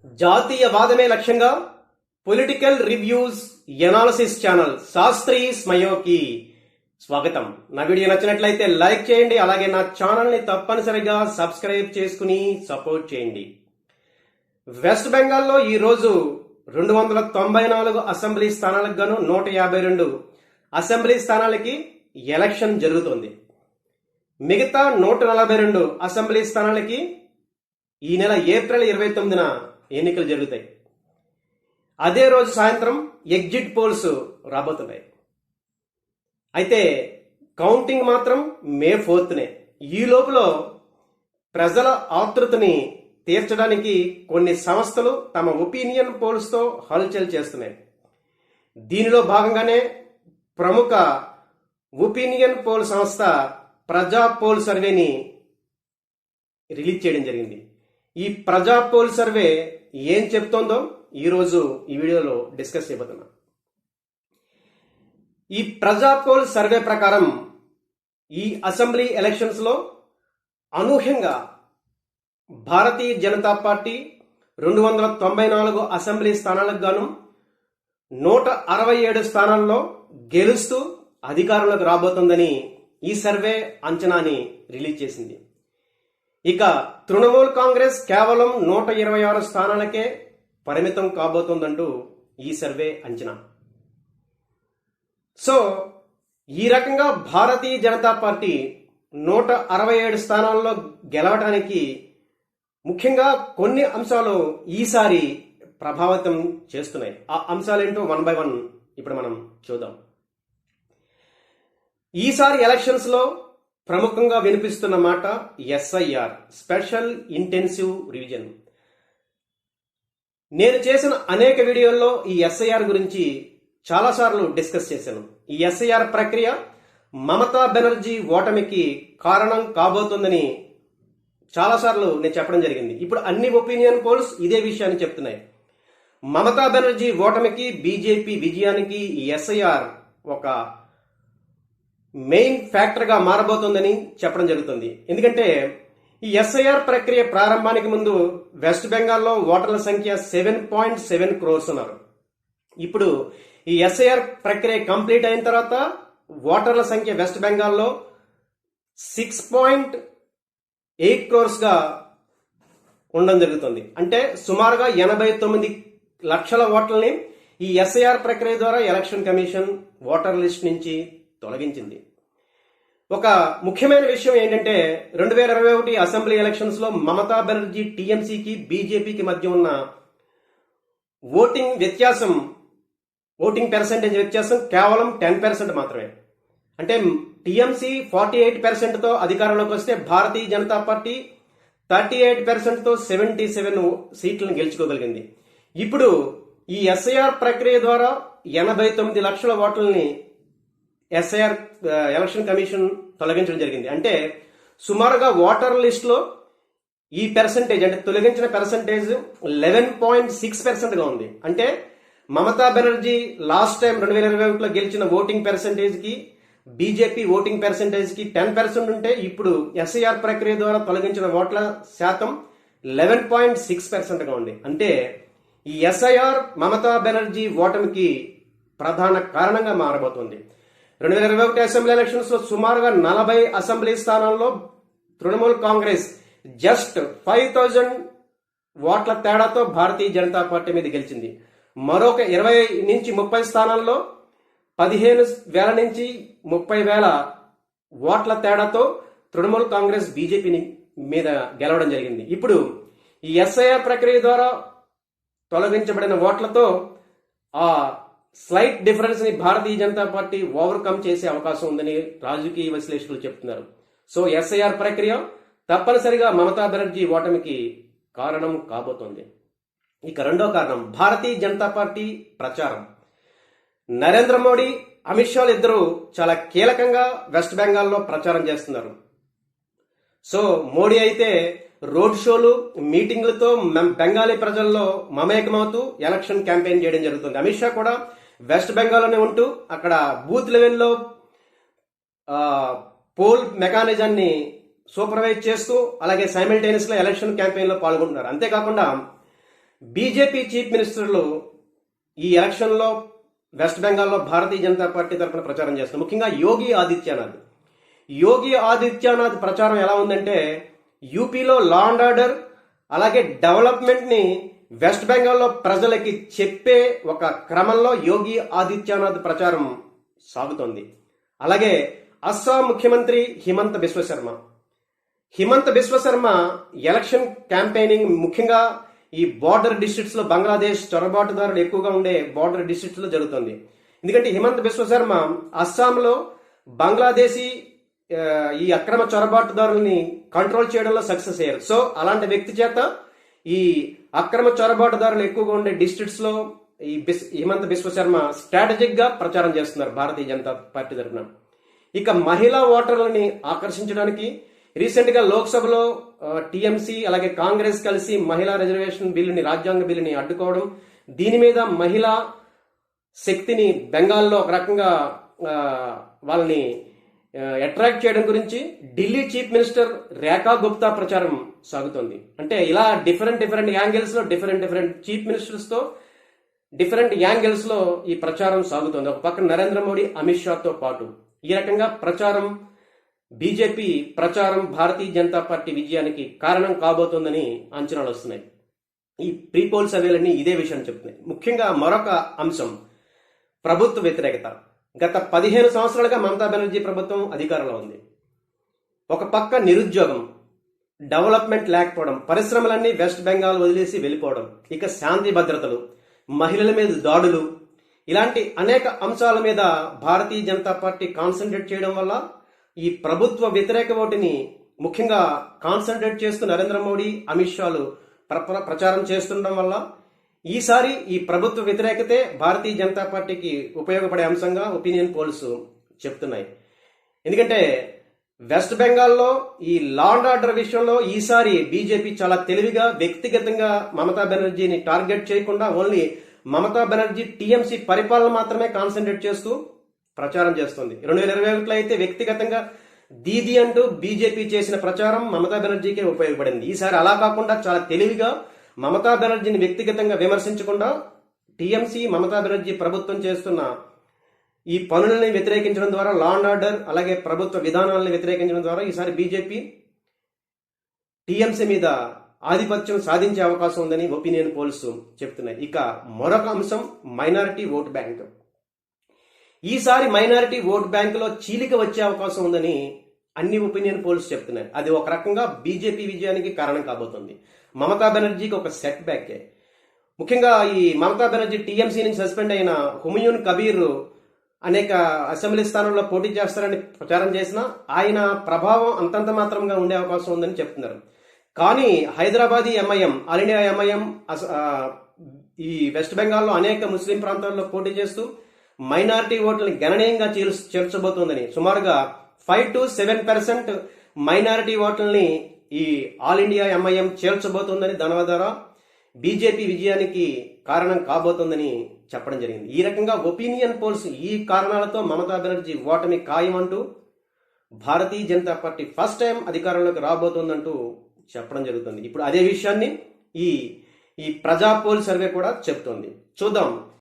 జాతీయవాదమే లక్ష్యంగా political reviews analysis channel Shastri స్మయోకి స్వాగతం. నా వీడియో నచ్చినట్లయితే లైక్ చేయండి, అలాగే నా ఛానల్ ని తప్పనిసరిగా సబ్స్క్రైబ్ చేసుకుని సపోర్ట్ చేయండి. వెస్ట్ బెంగాల్లో ఈ రోజు 294 అసెంబ్లీ స్థానాలకు గాను 152 అసెంబ్లీ స్థానాలకి ఎలక్షన్ జరుగుతోంది. మిగతా 142 అసెంబ్లీ స్థానాలకి ఈ నెల ఏప్రిల్ 29న ఎన్నికలు జరుగుతాయి. అదే రోజు సాయంత్రం ఎగ్జిట్ పోల్స్ రాబోతున్నాయి. అయితే కౌంటింగ్ మాత్రం మే 4నే. ఈ లోపల ప్రజల ఆతృతని తీర్చడానికి కొన్ని సంస్థలు తమ ఒపీనియన్ పోల్స్తో హల్చల్ చేస్తున్నాయి. దీనిలో భాగంగానే ప్రముఖ ఒపీనియన్ పోల్ సంస్థ ప్రజా పోల్ సర్వేని రిలీజ్ చేయడం జరిగింది. ఈ ప్రజా పోల్ సర్వే ఏం చెప్తోందో ఈరోజు ఈ వీడియోలో డిస్కస్ చేయబోతున్నా. ఈ ప్రజా పోల్ సర్వే ప్రకారం ఈ అసెంబ్లీ ఎలక్షన్స్ లో అనూహ్యంగా భారతీయ జనతా పార్టీ 294 అసెంబ్లీ స్థానాలకు గాను 167 స్థానాల్లో గెలుస్తూ అధికారంలోకి రాబోతోందని ఈ సర్వే అంచనాని రిలీజ్ చేసింది. ఇక తృణమూల్ కాంగ్రెస్ కేవలం 126 స్థానాలకే పరిమితం కాబోతోందంటూ ఈ సర్వే అంచనా. సో ఈ రకంగా భారతీయ జనతా పార్టీ 167 స్థానాల్లో గెలవడానికి ముఖ్యంగా కొన్ని అంశాలు ఈసారి ప్రభావితం చేస్తున్నాయి. ఆ అంశాలేంటో 1 by 1 ఇప్పుడు మనం చూద్దాం. ఈసారి ఎలక్షన్స్ లో ప్రముఖంగా వినిపిస్తున్న మాట ఎస్ఐఆర్, స్పెషల్ ఇంటెన్సివ్ రివిజన్. నేను చేసిన అనేక వీడియోల్లో ఈ ఎస్ఐఆర్ గురించి చాలాసార్లు డిస్కస్ చేశాను. ఈ ఎస్ఐఆర్ ప్రక్రియ మమతా బెనర్జీ ఓటమికి కారణం కాబోతుందని చాలాసార్లు నేను చెప్పడం జరిగింది. ఇప్పుడు అన్ని ఒపీనియన్ పోల్స్ ఇదే విషయాన్ని చెప్తున్నాయి. మమతా బెనర్జీ ఓటమికి, బీజేపీ విజయానికి ఈ ఎస్ఐఆర్ ఒక మెయిన్ ఫ్యాక్టర్ గా మారబోతోందని చెప్పడం జరుగుతుంది. ఎందుకంటే ఈ ఎస్ఐఆర్ ప్రక్రియ ప్రారంభానికి ముందు వెస్ట్ బెంగాల్లో ఓటర్ల సంఖ్య 7.7 crores ఉన్నారు. ఇప్పుడు ఈ ఎస్ఐఆర్ ప్రక్రియ కంప్లీట్ అయిన తర్వాత ఓటర్ల సంఖ్య వెస్ట్ బెంగాల్లో 6.8 crores గా ఉండడం జరుగుతుంది. అంటే సుమారుగా 89 లక్షల ఓట్లని ఈ ఎస్ఐఆర్ ప్రక్రియ ద్వారా ఎలక్షన్ కమిషన్ ఓటర్ లిస్ట్ నుంచి తొలగించింది. ఒక ముఖ్యమైన విషయం ఏంటంటే 2021 అసెంబ్లీ ఎలక్షన్స్ లో మమతా బెనర్జీ టీఎంసీకి, బీజేపీకి మధ్య ఉన్న ఓటింగ్ పర్సెంటేజ్ వ్యత్యాసం కేవలం 10% మాత్రమే. అంటే టీఎంసీ 48%తో అధికారంలోకి వస్తే భారతీయ జనతా పార్టీ 38%తో 77 సీట్లను గెలుచుకోగలిగింది. ఇప్పుడు ఈ ఎస్ఐఆర్ ప్రక్రియ ద్వారా 89 లక్షల ఓట్లని ఎస్ఐఆర్ ఎలక్షన్ కమిషన్ తొలగించడం జరిగింది. అంటే సుమారుగా ఓటర్ లిస్ట్ లో ఈ పర్సంటేజ్, అంటే తొలగించిన పర్సంటేజ్ 11.6% గా ఉంది. అంటే మమతా బెనర్జీ లాస్ట్ టైం 2021లో గెలిచిన ఓటింగ్ పర్సంటేజ్ కి, బీజేపీ ఓటింగ్ పర్సంటేజ్ కి 10% ఉంటే ఇప్పుడు ఎస్ఐఆర్ ప్రక్రియ ద్వారా తొలగించిన ఓట్ల శాతం 11.6% గా ఉంది. అంటే ఈ ఎస్ఐఆర్ మమతా బెనర్జీ ఓటమికి ప్రధాన కారణంగా మారబోతోంది. 2021 అసెంబ్లీ ఎలక్షన్స్ లో సుమారుగా 40 అసెంబ్లీ స్థానాల్లో తృణమూల్ కాంగ్రెస్ జస్ట్ 5,000 ఓట్ల తేడాతో భారతీయ జనతా పార్టీ మీద గెలిచింది. మరొక 20 నుంచి 30 స్థానాల్లో 15,000 నుంచి 30,000 ఓట్ల తేడాతో తృణమూల్ కాంగ్రెస్ బీజేపీ మీద గెలవడం జరిగింది. ఇప్పుడు ఈ ఎస్ఐఆర్ ప్రక్రియ ద్వారా తొలగించబడిన ఓట్లతో ఆ స్లైట్ డిఫరెన్స్ ని భారతీయ జనతా పార్టీ ఓవర్కమ్ చేసే అవకాశం ఉందని రాజకీయ విశ్లేషకులు చెప్తున్నారు. సో ఎస్ఐఆర్ ప్రక్రియ తప్పనిసరిగా మమతా బెనర్జీ ఓటమికి కారణం కాబోతోంది. ఇక రెండో కారణం భారతీయ జనతా పార్టీ ప్రచారం. నరేంద్ర మోడీ, అమిత్ షాలు ఇద్దరు చాలా కీలకంగా వెస్ట్ బెంగాల్లో ప్రచారం చేస్తున్నారు. సో మోడీ అయితే రోడ్ షోలు, మీటింగ్లతో బెంగాలీ ప్రజల్లో మమేకమవుతూ ఎలక్షన్ క్యాంపెయిన్ చేయడం జరుగుతుంది. అమిత్ షా కూడా వెస్ట్ బెంగాల్లోనే ఉంటూ అక్కడ బూత్ లెవెల్లో పోల్ మెకానిజాన్ని సూపర్వైజ్ చేస్తూ అలాగే సైమల్టేనియస్ గా ఎలక్షన్ క్యాంపెయిన్ లో పాల్గొంటున్నారు. అంతేకాకుండా బీజేపీ చీఫ్ మినిస్టర్లు ఈ ఎలక్షన్లో వెస్ట్ బెంగాల్లో భారతీయ జనతా పార్టీ తరఫున ప్రచారం చేస్తున్నారు. ముఖ్యంగా యోగి ఆదిత్యనాథ్ ప్రచారం ఎలా ఉందంటే, యూపీలో లా అండ్ ఆర్డర్ అలాగే డెవలప్మెంట్ ని వెస్ట్ బెంగాల్లో ప్రజలకి చెప్పే ఒక క్రమంలో యోగి ఆదిత్యనాథ్ ప్రచారం సాగుతోంది. అలాగే అస్సాం ముఖ్యమంత్రి హిమంత బిశ్వశర్మ ఎలక్షన్ క్యాంపెయినింగ్ ముఖ్యంగా ఈ బార్డర్ డిస్ట్రిక్ట్స్ లో బంగ్లాదేశ్ చొరబాటుదారులు ఎక్కువగా ఉండే బార్డర్ డిస్ట్రిక్ట్స్ లో జరుగుతుంది. ఎందుకంటే హిమంత బిశ్వశర్మ అస్సాంలో బంగ్లాదేశీ ఈ అక్రమ చొరబాటుదారుల్ని కంట్రోల్ చేయడంలో సక్సెస్ అయ్యారు. సో అలాంటి వ్యక్తి చేత ఈ అక్రమ చొరబాటుదారులు ఎక్కువగా ఉండే డిస్ట్రిక్ట్స్ లో ఈ హిమంత బిశ్వశర్మ స్ట్రాటజిక్ గా ప్రచారం చేస్తున్నారు భారతీయ జనతా పార్టీ తరఫున. ఇక మహిళా ఓటర్లని ఆకర్షించడానికి రీసెంట్ గా లోక్సభలో టీఎంసీ అలాగే కాంగ్రెస్ కలిసి మహిళా రిజర్వేషన్ బిల్లుని, రాజ్యాంగ బిల్లుని అడ్డుకోవడం, దీని మీద మహిళా శక్తిని బెంగాల్లో ఒక రకంగా వాళ్ళని అట్రాక్ట్ చేయడం గురించి ఢిల్లీ చీఫ్ మినిస్టర్ రేఖా గుప్తా ప్రచారం సాగుతోంది. అంటే ఇలా డిఫరెంట్ యాంగిల్స్ లో డిఫరెంట్ చీఫ్ మినిస్టర్స్ తో డిఫరెంట్ యాంగిల్స్ లో ఈ ప్రచారం సాగుతోంది. ఒక పక్కన నరేంద్ర మోడీ, అమిత్ షాతో పాటు ఈ రకంగా బీజేపీ ప్రచారం భారతీయ జనతా పార్టీ విజయానికి కారణం కాబోతోందని అంచనాలు వస్తున్నాయి. ఈ ప్రీపోల్ సర్వేలన్నీ ఇదే విషయాన్ని చెప్తున్నాయి. ముఖ్యంగా మరొక అంశం ప్రభుత్వ వ్యతిరేకత. గత 15 సంవత్సరాలుగా మమతా బెనర్జీ ప్రభుత్వం అధికారంలో ఉంది. ఒక పక్క నిరుద్యోగం, డెవలప్మెంట్ లేకపోవడం, పరిశ్రమలన్నీ వెస్ట్ బెంగాల్ వదిలేసి వెళ్ళిపోవడం, ఇక శాంతి భద్రతలు, మహిళల మీద దాడులు, ఇలాంటి అనేక అంశాల మీద భారతీయ జనతా పార్టీ కాన్సన్ట్రేట్ చేయడం వల్ల ఈ ప్రభుత్వ వ్యతిరేక ఓటుని ముఖ్యంగా కాన్సన్ట్రేట్ చేస్తూ నరేంద్ర మోడీ, అమిత్ షాలు ప్రచారం చేస్తుండడం వల్ల ఈసారి ఈ ప్రభుత్వ వ్యతిరేకతే భారతీయ జనతా పార్టీకి ఉపయోగపడే అంశంగా ఒపీనియన్ పోల్స్ చెప్తున్నాయి. ఎందుకంటే వెస్ట్ బెంగాల్లో ఈ లా అండ్ ఆర్డర్ విషయంలో ఈసారి బీజేపీ చాలా తెలివిగా వ్యక్తిగతంగా మమతా బెనర్జీని టార్గెట్ చేయకుండా ఓన్లీ మమతా బెనర్జీ టీఎంసీ పరిపాలన మాత్రమే కాన్సన్ట్రేట్ చేస్తూ ప్రచారం చేస్తుంది. 2021లో అయితే వ్యక్తిగతంగా దీదీ అంటూ బీజేపీ చేసిన ప్రచారం మమతా బెనర్జీకే ఉపయోగపడింది. ఈసారి అలా కాకుండా చాలా తెలివిగా మమతా బెనర్జీని వ్యక్తిగతంగా విమర్శించకుండా టీఎంసీ మమతా బెనర్జీ ప్రభుత్వం చేస్తున్న ఈ పనులని వ్యతిరేకించడం ద్వారా, లా అండ్ ఆర్డర్ అలాగే ప్రభుత్వ విధానాలను వ్యతిరేకించడం ద్వారా ఈసారి బీజేపీ టీఎంసీ మీద ఆధిపత్యం సాధించే అవకాశం ఉందని ఒపీనియన్ పోల్స్ చెప్తున్నాయి. ఇక మరొక అంశం మైనారిటీ ఓట్ బ్యాంక్. ఈసారి మైనారిటీ ఓట్ బ్యాంక్ లో చీలిక వచ్చే అవకాశం ఉందని అన్ని ఒపీనియన్ పోల్స్ చెప్తున్నాయి. అది ఒక రకంగా బీజేపీ విజయానికి కారణం కాబోతుంది. మమతా బెనర్జీకి ఒక సెట్ బ్యాకే. ముఖ్యంగా ఈ మమతా బెనర్జీ టీఎంసీ నుంచి సస్పెండ్ అయిన హుమయూన్ కబీర్ అనేక అసెంబ్లీ స్థానాల్లో పోటీ చేస్తారని ప్రచారం చేసినా ఆయన ప్రభావం అంతంత మాత్రంగా ఉండే అవకాశం ఉందని చెప్తున్నారు. కానీ Hyderabadi MIM, all India MIM ఈ వెస్ట్ బెంగాల్లో అనేక ముస్లిం ప్రాంతాల్లో పోటీ చేస్తూ మైనారిటీ ఓట్లను గణనీయంగా చేర్చబోతోందని, సుమారుగా 5 to 7% మైనారిటీ ఓట్లని ఈ ఆల్ ఇండియా ఎంఐఎం చేర్చబోతోందని దాని ద్వారా బీజేపీ విజయానికి కారణం కాబోతోందని చెప్పడం జరిగింది. ఈ రకంగా ఒపీనియన్ పోల్స్ ఈ కారణాలతో మమతా బెనర్జీ ఓటమి ఖాయం అంటూ Bharatiya Janata party first time అధికారంలోకి రాబోతోందంటూ చెప్పడం జరుగుతుంది. ఇప్పుడు అదే విషయాన్ని ఈ ప్రజా పోల్ సర్వే కూడా చెప్తోంది. చూద్దాం